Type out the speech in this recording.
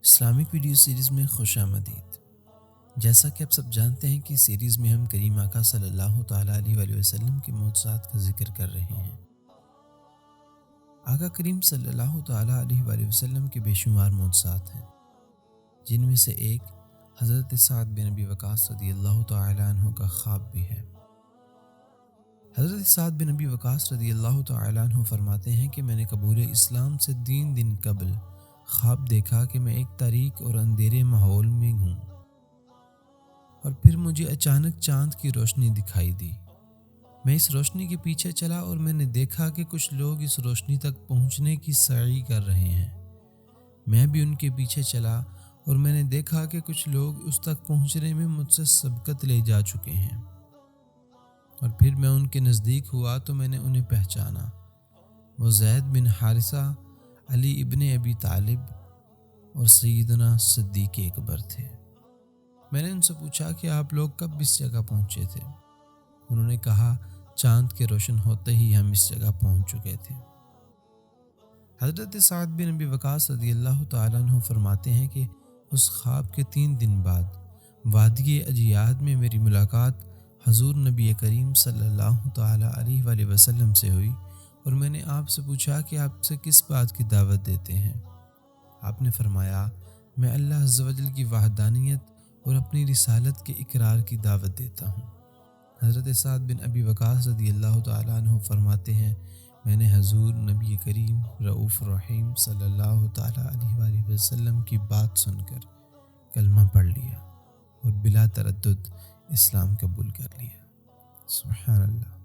Islamic video series میں خوش آمدید۔ جیسا کہ آپ سب جانتے ہیں کہ سیریز میں ہم کریم آقا صلی اللہ تعالیٰ علیہ وآلہ وسلم کے معجزات کا ذکر کر رہے ہیں۔ آقا کریم صلی اللہ تعالیٰ علیہ وآلہ وسلم کے بے شمار معجزات ہیں، جن میں سے ایک حضرت سعد بن ابی وقاص رضی اللہ تعالیٰ عنہ کا خواب بھی ہے۔ حضرت سعد بن ابی وقاص رضی اللہ تعالیٰ عنہ فرماتے ہیں کہ میں نے قبول اسلام سے 3 دن قبل خواب دیکھا کہ میں ایک تاریک اور اندھیرے ماحول میں ہوں، اور پھر مجھے اچانک چاند کی روشنی دکھائی دی۔ میں اس روشنی کے پیچھے چلا اور میں نے دیکھا کہ کچھ لوگ اس روشنی تک پہنچنے کی سعی کر رہے ہیں۔ میں بھی ان کے پیچھے چلا اور میں نے دیکھا کہ کچھ لوگ اس تک پہنچنے میں مجھ سے سبقت لے جا چکے ہیں، اور پھر میں ان کے نزدیک ہوا تو میں نے انہیں پہچانا۔ وہ زید بن حارثہ، علی ابن ابی طالب اور سیدنا صدیق اکبر تھے۔ میں نے ان سے پوچھا کہ آپ لوگ کب اس جگہ پہنچے تھے؟ انہوں نے کہا چاند کے روشن ہوتے ہی ہم اس جگہ پہنچ چکے تھے۔ حضرت سعد بن ابی وقاص رضی اللہ تعالیٰ عنہ فرماتے ہیں کہ اس خواب کے 3 دن بعد وادی اجیاد میں میری ملاقات حضور نبی کریم صلی اللہ تعالیٰ علیہ وآلہ وسلم سے ہوئی، اور میں نے آپ سے پوچھا کہ آپ سے کس بات کی دعوت دیتے ہیں؟ آپ نے فرمایا میں اللہ عز و جل کی وحدانیت اور اپنی رسالت کے اقرار کی دعوت دیتا ہوں۔ حضرت سعد بن ابی وقاص رضی اللہ تعالیٰ عنہ فرماتے ہیں میں نے حضور نبی کریم رؤوف الرحیم صلی اللہ تعالیٰ علیہ وآلہ وسلم کی بات سن کر کلمہ پڑھ لیا اور بلا تردد اسلام قبول کر لیا۔ سبحان اللہ۔